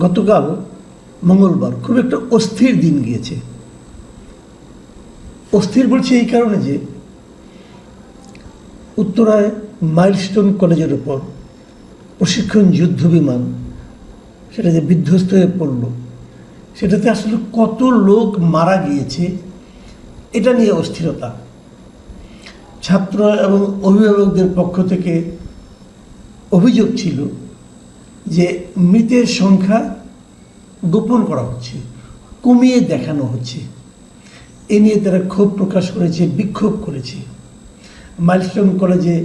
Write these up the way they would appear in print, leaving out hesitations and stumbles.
গতকাল মঙ্গলবার খুব একটা অস্থির দিন গিয়েছে। অস্থির বলছি এই কারণে যে উত্তরায় মাইলস্টোন কলেজের ওপর প্রশিক্ষণ যুদ্ধ বিমান সেটা যে বিধ্বস্ত হয়ে পড়ল, সেটাতে আসলে কত লোক মারা গিয়েছে এটা নিয়ে অস্থিরতা। ছাত্র এবং অভিভাবকদের পক্ষ থেকে অভিযোগ ছিল যে মৃতের সংখ্যা গোপন করা হচ্ছে, কমিয়ে দেখানো হচ্ছে। এ নিয়ে তারা ক্ষোভ প্রকাশ করেছে, বিক্ষোভ করেছে। মাইলস্টোন কলেজে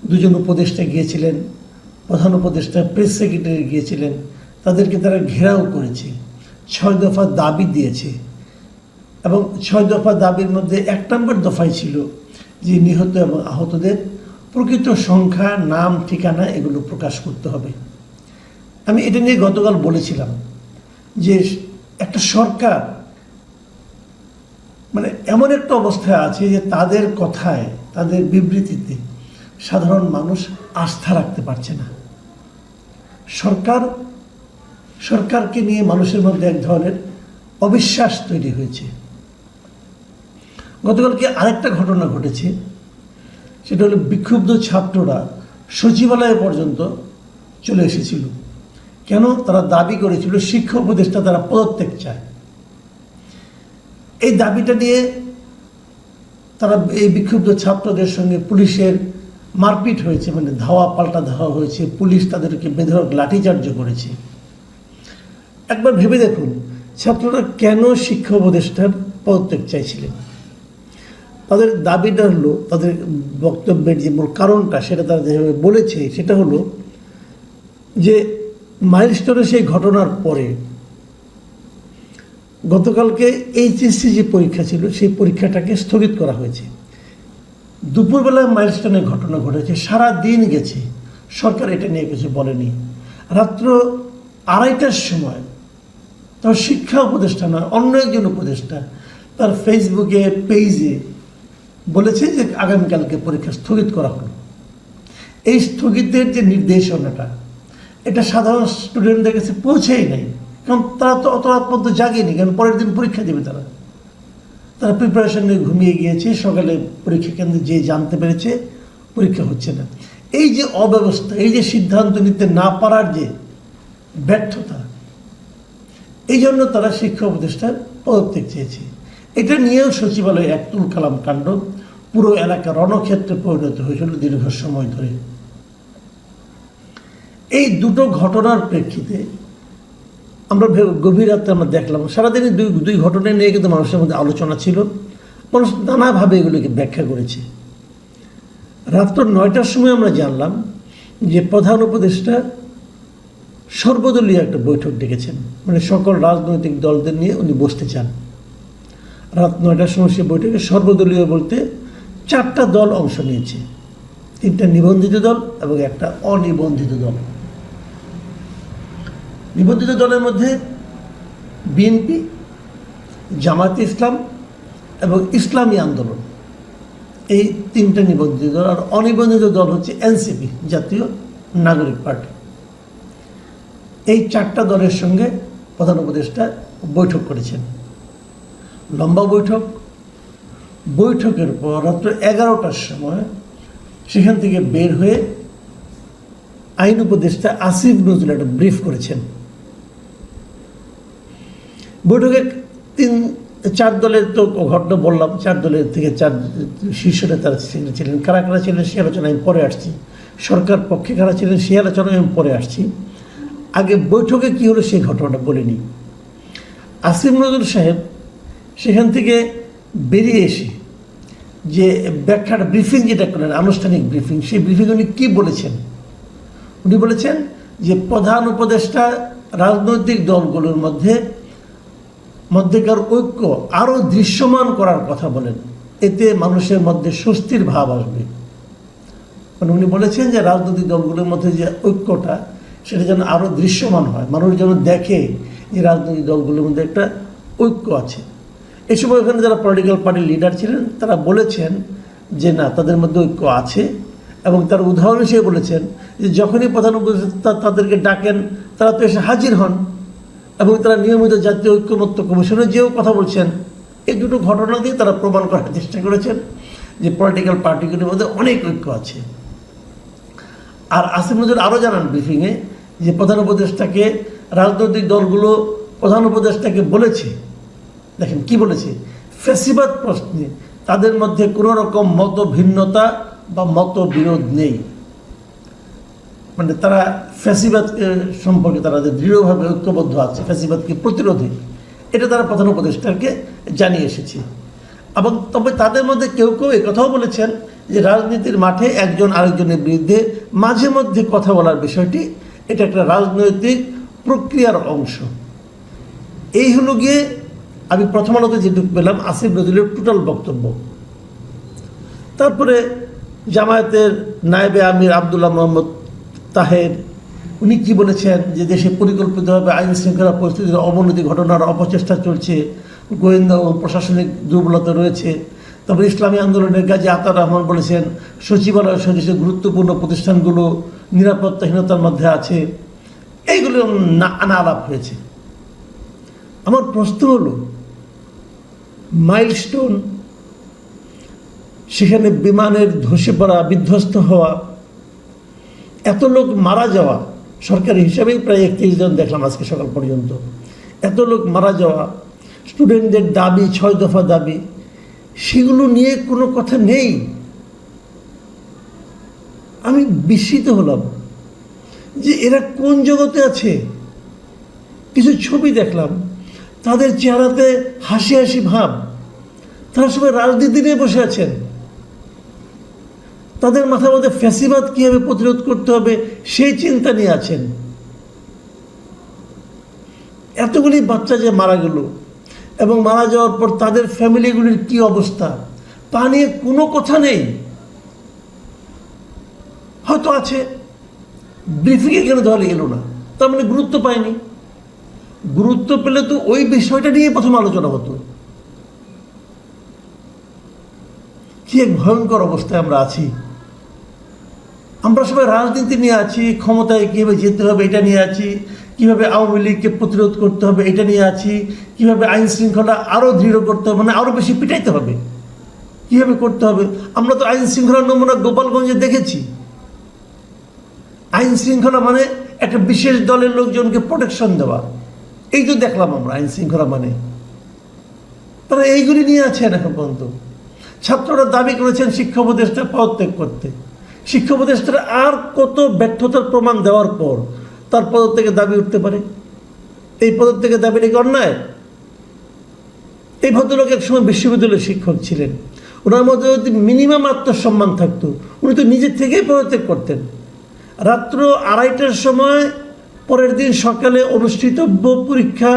দুজন উপদেষ্টা গিয়েছিলেন, প্রধান উপদেষ্টা, প্রেস সেক্রেটারি গিয়েছিলেন, তাদেরকে তারা ঘেরাও করেছে, 6 দফা দাবি দিয়েছে এবং 6 দফা দাবির মধ্যে 1 নম্বর দফায় ছিল যে নিহত এবং আহতদের প্রকৃত সংখ্যা, নাম, ঠিকানা এগুলো প্রকাশ করতে হবে। আমি এটা নিয়ে গতকাল বলেছিলাম যে একটা সরকার মানে এমন একটা অবস্থায় আছে যে তাদের কথায়, তাদের বিবৃতিতে সাধারণ মানুষ আস্থা রাখতে পারছে না। সরকারকে নিয়ে মানুষের মধ্যে এক ধরনের অবিশ্বাস তৈরি হয়েছে। গতকালকে আরেকটা ঘটনা ঘটেছে, সেটা হলো বিক্ষুব্ধ ছাত্ররা সচিবালয় পর্যন্ত চলে এসেছিল। কেন? তারা দাবি করেছিল শিক্ষা উপদেষ্টা তারা পদত্যাগ চায়। এই দাবিটা নিয়ে তারা, এই বিক্ষুব্ধ ছাত্রদের সঙ্গে পুলিশের মারপিট হয়েছে, মানে ধাওয়া পাল্টা ধাওয়া হয়েছে, পুলিশ তাদেরকে বেধড়ক লাঠিচার্জ করেছে। একবার ভেবে দেখুন, ছাত্ররা কেন শিক্ষা উপদেষ্টার পদত্যাগ চাইছিলেন? তাদের দাবিটা হলো, তাদের বক্তব্যের যে মূল কারণটা সেটা তারা যেভাবে বলেছে সেটা হলো যে মাইলস্টোনে সেই ঘটনার পরে গতকালকে এইচএসসি যে পরীক্ষা ছিল সেই পরীক্ষাটাকে স্থগিত করা হয়েছে। দুপুরবেলায় মাইলস্টোনে ঘটনা ঘটেছে, সারা দিন গেছে, সরকার এটা নিয়ে কিছু বলেনি। রাত্র 2:30টার সময় তার শিক্ষা উপদেষ্টা না, অন্য একজন উপদেষ্টা তার ফেসবুকে পেজে বলেছে যে আগামীকালকে পরীক্ষা স্থগিত করা হলো। এই স্থগিতের যে নির্দেশনাটা, এটা সাধারণ স্টুডেন্টদের কাছে পৌঁছেই নাই, কারণ তারা তো অত রাত পর্যন্ত জাগেনি, কারণ পরের দিন পরীক্ষা দেবে। তারা প্রিপারেশন নিয়ে ঘুমিয়ে গিয়েছে, সকালে পরীক্ষা কেন্দ্রে যে জানতে পেরেছে পরীক্ষা হচ্ছে না। এই যে অব্যবস্থা, এই যে সিদ্ধান্ত নিতে না পারার যে ব্যর্থতা, এই জন্য তারা শিক্ষা উপদেষ্টার পদত্যাগ চেয়েছে। এটা নিয়েও সচিবালয়ে এক তুলকালাম কাণ্ড, পুরো এলাকা রণক্ষেত্রে পরিণত হয়েছিল দীর্ঘ সময় ধরে। এই দুটো ঘটনার প্রেক্ষিতে আমরা গভীর রাতে আমরা দেখলাম, সারাদিনই দুই ঘটনা নিয়ে কিন্তু মানুষের মধ্যে আলোচনা ছিল, মানুষ নানাভাবে এগুলোকে ব্যাখ্যা করেছে। রাত্র 9টার সময় আমরা জানলাম যে প্রধান উপদেষ্টা সর্বদলীয় একটা বৈঠক ডেকেছেন, মানে সকল রাজনৈতিক দলদের নিয়ে উনি বসতে চান। রাত 9টার সময় সে বৈঠকে সর্বদলীয় বলতে 4টা দল অংশ নিয়েছে, 3টা নিবন্ধিত দল এবং একটা অনিবন্ধিত দল। নিবন্ধিত দলের মধ্যে বিএনপি, জামায়াতে ইসলাম এবং ইসলামী আন্দোলন, এই 3টা নিবন্ধিত দল। আর অনিবন্ধিত দল হচ্ছে এনসিপি, জাতীয় নাগরিক পার্টি। এই 4টা দলের সঙ্গে প্রধান উপদেষ্টা বৈঠক করেছেন, লম্বা বৈঠক। বৈঠকের পর রাত্র 11টার সময় সেখান থেকে বের হয়ে আইন উপদেষ্টা আসিফ নজরুল একটা ব্রিফ করেছেন। বৈঠকে 4 দলের তো ঘটনা বললাম, 4 দলের থেকে 4 শীর্ষ নেতারা ছিলেন। কারা কারা ছিলেন সে আলোচনা আমি পরে আসছি, সরকার পক্ষে কারা ছিলেন সে আলোচনা আমি পরে আসছি। আগে বৈঠকে কী হলো সেই ঘটনাটা বলিনি। আসিফ নজরুল সাহেব সেখান থেকে বেরিয়ে এসে যে ব্যাখ্যাটা, ব্রিফিং যেটা করলেন, আনুষ্ঠানিক ব্রিফিং, সেই ব্রিফিং উনি কী বলেছেন? উনি বলেছেন যে প্রধান উপদেষ্টা রাজনৈতিক দলগুলোর মধ্যেকার ঐক্য আরও দৃশ্যমান করার কথা বলেন, এতে মানুষের মধ্যে স্বস্তির ভাব আসবে। মানে উনি বলেছেন যে রাজনৈতিক দলগুলোর মধ্যে যে ঐক্যটা সেটা যেন আরও দৃশ্যমান হয়, মানুষ যেন দেখে যে রাজনৈতিক দলগুলোর মধ্যে একটা ঐক্য আছে। এই সময় ওখানে যারা পলিটিক্যাল পার্টির লিডার ছিলেন তারা বলেছেন যে না, তাদের মধ্যে ঐক্য আছে। এবং তার উদাহরণ হিসেবে বলেছেন যে যখনই প্রধান উপদেষ্টা তাদেরকে ডাকেন তারা তো এসে হাজির হন, এবং তারা নিয়মিত জাতীয় ঐক্যমত্য কমিশনে যেও কথা বলছেন, এই দুটো ঘটনা দিয়ে তারা প্রমাণ করার চেষ্টা করেছেন যে পলিটিক্যাল পার্টিগুলির মধ্যে অনেক ঐক্য আছে। আর আসিফ নজরুল আরও জানান ব্রিফিংয়ে যে প্রধান উপদেষ্টাকে রাজনৈতিক দলগুলো প্রধান উপদেষ্টাকে বলেছে, দেখেন কি বলেছে, ফ্যাসিবাদ প্রশ্নে তাদের মধ্যে কোনো রকম মত ভিন্নতা বা মতবিরোধ নেই। মানে তারা ফ্যাসিবাদ সম্পর্কে তারা যে দৃঢ়ভাবে ঐক্যবদ্ধ আছে ফ্যাসিবাদকে প্রতিরোধে, এটা তারা প্রধান উপদেষ্টাকে জানিয়ে এসেছে। এবং তবে তাদের মধ্যে কেউ কেউ একথাও বলেছেন যে রাজনীতির মাঠে একজন আরেকজনের বিরুদ্ধে মাঝে মধ্যে কথা বলার বিষয়টি এটা একটা রাজনৈতিক প্রক্রিয়ার অংশ। এই হলো গিয়ে আমি প্রথম আলোতে যেটুকু পেলাম আসিফ নজরুলের টোটাল বক্তব্য। তারপরে জামায়াতের নায়েবে আমির আবদুল্লাহ মোহাম্মদ তাহের উনি কি বলেছেন যে দেশে পরিকল্পিতভাবে আইন শৃঙ্খলা পরিস্থিতির অবনতি ঘটনার অপচেষ্টা চলছে, গোয়েন্দা ও প্রশাসনিক দুর্বলতা রয়েছে। তবে ইসলামী আন্দোলনের গাজী আতাউর রহমান বলেছেন সচিবালয় সদস্যের গুরুত্বপূর্ণ প্রতিষ্ঠানগুলো নিরাপত্তাহীনতার মধ্যে আছে। এইগুলো নানা আলাপ হয়েছে। আমার প্রশ্ন হলো, মাইলস্টোন, সেখানে বিমানের ধসে পড়া, বিধ্বস্ত হওয়া, এত লোক মারা যাওয়া, সরকারি হিসাবেই প্রায় 31 জন দেখলাম আজকে সকাল পর্যন্ত, এত লোক মারা যাওয়া, স্টুডেন্টদের দাবি 6 দফা দাবি, সেগুলো নিয়ে কোনো কথা নেই। আমি বিস্মিত হলাম যে এরা কোন জগতে আছে। কিছু ছবি দেখলাম, তাদের চেহারাতে হাসি হাসি ভাব, তারা সবাই রাজনীতি নিয়ে বসে আছেন। তাদের মাথার মধ্যে ফ্যাসিবাদ কীভাবে প্রতিরোধ করতে হবে সেই চিন্তা নিয়ে আছেন। এতগুলি বাচ্চা যে মারা গেল এবং মারা যাওয়ার পর তাদের ফ্যামিলিগুলির কি অবস্থা তা নিয়ে কোনো কথা নেই। হয়তো আছে, ব্রিফিংয়ে কেন ধরে এলো না, তার মানে গুরুত্ব পায়নি। গুরুত্ব পেলে তো ওই বিষয়টা নিয়ে প্রথম আলোচনা হতো। কি এক ভয়ঙ্কর অবস্থায় আমরা আছি। আমরা সবাই রাজনীতি নিয়ে আছি, ক্ষমতায় কীভাবে যেতে হবে এটা নিয়ে আছি, কীভাবে আওয়ামী লীগকে প্রতিরোধ করতে হবে এটা নিয়ে আছি, কীভাবে আইন শৃঙ্খলা আরও দৃঢ় করতে হবে, মানে আরও বেশি পিটাইতে হবে, কীভাবে করতে হবে। আমরা তো আইন শৃঙ্খলার নমুনা গোপালগঞ্জে দেখেছি। আইন শৃঙ্খলা মানে একটা বিশেষ দলের লোকজনকে প্রোটেকশন দেওয়া, এই তো দেখলাম আমরা আইন শৃঙ্খলা মানে। তারা এইগুলি নিয়ে আছেন এখন পর্যন্ত। ছাত্ররা দাবি করেছেন শিক্ষা উপদেষ্টা পদত্যাগ করতে। শিক্ষা উপদেষ্টারা আর কত ব্যর্থতার প্রমাণ দেওয়ার পর তার পদত্যাগের দাবি উঠতে পারে? এই পদত্যাগের দাবিটা কি অন্যায়? এই ভদ্রলোক একসময় বিশ্ববিদ্যালয়ের শিক্ষক ছিলেন, ওনার মধ্যে যদি মিনিমাম আত্মসম্মান থাকতো উনি তো নিজের থেকেই পদত্যাগ করতেন। রাত্র 2:30টার সময় পরের দিন সকালে অনুষ্ঠিতব্য পরীক্ষা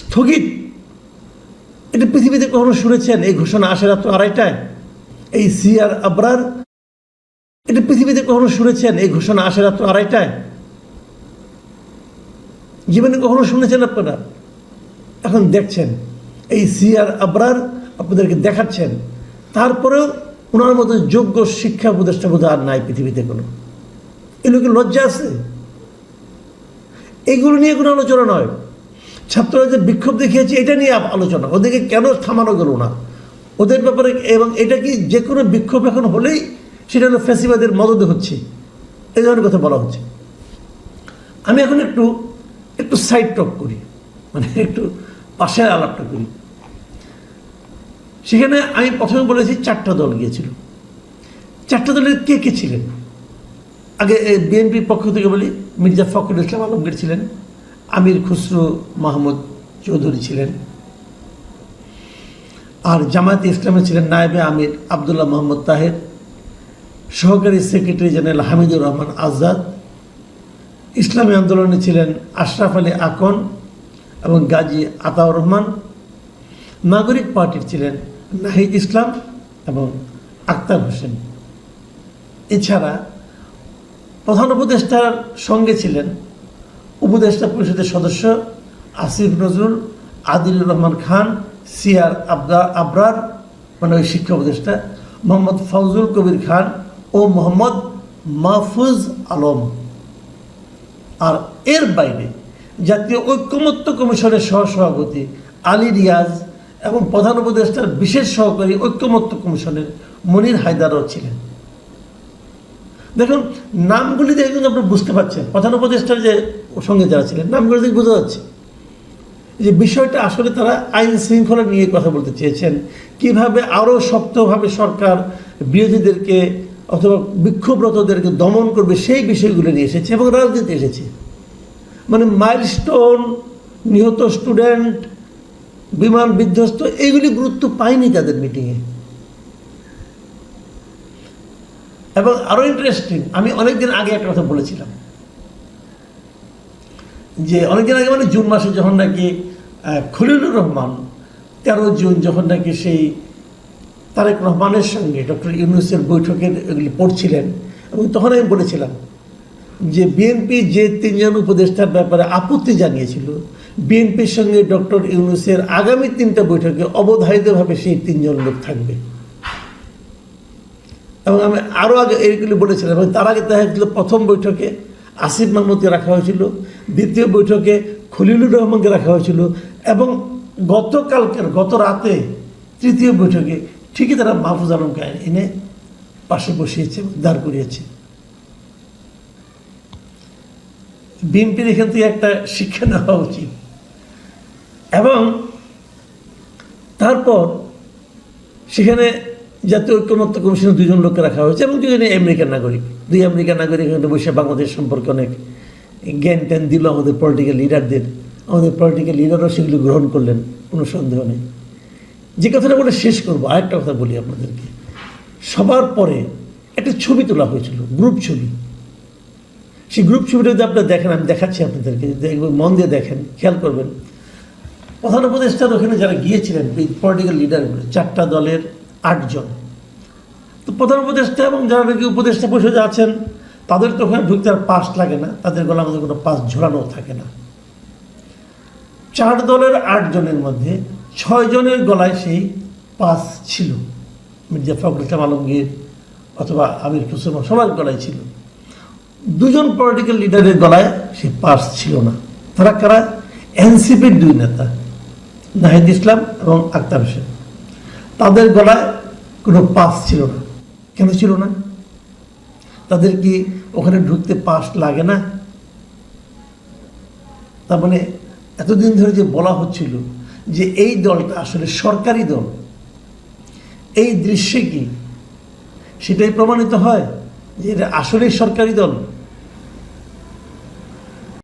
স্থগিত, এটা পৃথিবীতে কখনো শুনেছেন? এই ঘোষণা আসে রাত্র 2:30টায়। এই সিআর আবরার, এটা পৃথিবীতে কখনো শুনেছেন? এই ঘোষণা আসে রাত্র 2:30টায়। জীবনে কখনো শুনেছেন আপনারা? এখন দেখছেন এই সিআর আবরার আপনাদেরকে দেখাচ্ছেন। তারপরেও ওনার মতো যোগ্য শিক্ষা উপদেষ্টা বোধহয় আর নাই পৃথিবীতে কোনো। এই লোকের লজ্জা আছে? এইগুলো নিয়ে কোনো আলোচনা নয়। ছাত্ররা যে বিক্ষোভ দেখিয়েছে এটা নিয়ে আলোচনা, ওদেরকে কেন থামানো গেল না ওদের ব্যাপারে। এবং এটা কি যে কোনো বিক্ষোভ এখন হলেই সেটা হলো ফ্যাসিবাদের মদদে হচ্ছে, এই ধরনের কথা বলা হচ্ছে। আমি এখন একটু সাইড টক করি, মানে একটু পাশের আলাপটা করি। সেখানে আমি প্রথমে বলেছি 4টা দল গিয়েছিল। 4টা দলের কে কে ছিলেন? আগে বিএনপির পক্ষ থেকে বলি, মির্জা ফখরুল ইসলাম আলমগীর ছিলেন, আমির খুসরো মাহমুদ চৌধুরী ছিলেন, আর জামায়াতে ইসলামে ছিলেন নায়েবে আমির আবদুল্লাহ মোহাম্মদ তাহের, সহকারী সেক্রেটারি জেনারেল হামিদুর রহমান আজাদ, ইসলামী আন্দোলনে ছিলেন আশরাফ আলী আকন এবং গাজী আতাউর রহমান, নাগরিক পার্টির ছিলেন নাহিদ ইসলাম এবং আক্তার হোসেন। এছাড়া প্রধান উপদেষ্টার সঙ্গে ছিলেন উপদেষ্টা পরিষদের সদস্য আসিফ নজরুল, আদিলুর রহমান খান, সিআর আবরার মানে ওই শিক্ষা উপদেষ্টা, মোহাম্মদ ফজলুল কবির খান ও মোহাম্মদ মাহফুজ আলম। আর এর বাইরে জাতীয় ঐক্যমত্য কমিশনের সহসভাপতি আলী রিয়াজ এবং প্রধান উপদেষ্টার বিশেষ সহকারী ঐক্যমত্য কমিশনের মনির হায়দারও ছিলেন। দেখুন, নামগুলি দেখে কিন্তু আপনারা বুঝতে পারছেন প্রধান উপদেষ্টার যে সঙ্গে যারা ছিলেন, নামগুলি দেখে বোঝা যাচ্ছে যে বিষয়টা আসলে তারা আইন শৃঙ্খলা নিয়ে কথা বলতে চেয়েছেন, কিভাবে আরও শক্তভাবে সরকার বিরোধীদেরকে অথবা বিক্ষোভরতদেরকে দমন করবে সেই বিষয়গুলো নিয়ে এসেছে এবং রাজনীতি এসেছে। মানে মাইলস্টোন, নিহত স্টুডেন্ট, বিমান বিধ্বস্ত, এইগুলি গুরুত্ব পায়নি তাদের মিটিংয়ে। এবং আরও ইন্টারেস্টিং, আমি অনেকদিন আগে একটা কথা বলেছিলাম যে অনেকদিন আগে মানে জুন মাসে যখন নাকি খলিলুর রহমান 13 জুন যখন নাকি সেই তারেক রহমানের সঙ্গে ডক্টর ইউনূসের বৈঠকের এগুলি পড়ছিলেন, এবং তখন আমি বলেছিলাম যে বিএনপি যে 3 জন উপদেষ্টার ব্যাপারে আপত্তি জানিয়েছিল, বিএনপির সঙ্গে ডক্টর ইউনূসের আগামী 3টা বৈঠকে অবধারিতভাবে সেই 3 জন লোক থাকবে। এবং আমি আরও আগে এইগুলি বলেছিলাম, এবং তার আগে দেখা গেছিল প্রথম বৈঠকে আসিফ মাহমুদকে রাখা হয়েছিল, দ্বিতীয় বৈঠকে খলিলুর রহমানকে রাখা হয়েছিল, এবং গত রাতে 3য় বৈঠকে ঠিকই তারা মাহফুজ আলমকে এনে পাশে বসিয়েছে, দাঁড় করিয়েছে। বিএনপির এখান থেকে একটা শিক্ষা নেওয়া উচিত। এবং তারপর সেখানে জাতীয় ঐক্যমত্য কমিশনের 2 জন লোককে রাখা হয়েছে, এবং 2 জনই আমেরিকান নাগরিক। 2 আমেরিকান নাগরিক এখানে বসে বাংলাদেশ সম্পর্কে অনেক জ্ঞান ট্যান দিল আমাদের পলিটিক্যাল লিডারদের। আমাদের পলিটিক্যাল লিডারও সেগুলো গ্রহণ করলেন, কোনো সন্দেহ নেই। যে কথাটা বলে শেষ করবো, আরেকটা কথা বলি আপনাদেরকে। সবার পরে একটা ছবি তোলা হয়েছিল, গ্রুপ ছবি। সেই গ্রুপ ছবিটা যদি আপনারা দেখেন, আমি দেখাচ্ছি আপনাদেরকে, একবার মন দিয়ে দেখেন, খেয়াল করবেন। প্রধান উপদেষ্টার ওখানে যারা গিয়েছিলেন পলিটিক্যাল লিডারগুলো, 4টা দলের 8 জন। তো প্রধান উপদেষ্টা এবং যারা নাকি উপদেষ্টা পরিষদে আছেন তাদের তো ওখানে ঢুকতে আর পাস লাগে না, তাদের গলা আমাদের কোনো পাস ঝোলানো থাকে না। 4 দলের 8 জনের মধ্যে 6 জনের গলায় সেই পাস ছিল। মির্জা ফখরুল ইসলাম আলমগীর অথবা আমির খসরু সবার গলায় ছিল। 2 জন পলিটিক্যাল লিডারের গলায় সেই পাস ছিল না। তারা কারা? এনসিপির 2 নেতা, নাহিদ ইসলাম এবং আক্তার হোসেন। তাদের গলায় কোনো পাস ছিল না। কেন ছিল না? তাদের কি ওখানে ঢুকতে পাস লাগে না? তার মানে এতদিন ধরে যে বলা হচ্ছিল যে এই দলটা আসলে সরকারি দল, এই দৃশ্যে কি সেটাই প্রমাণিত হয় যে এটা আসলেই সরকারি দল।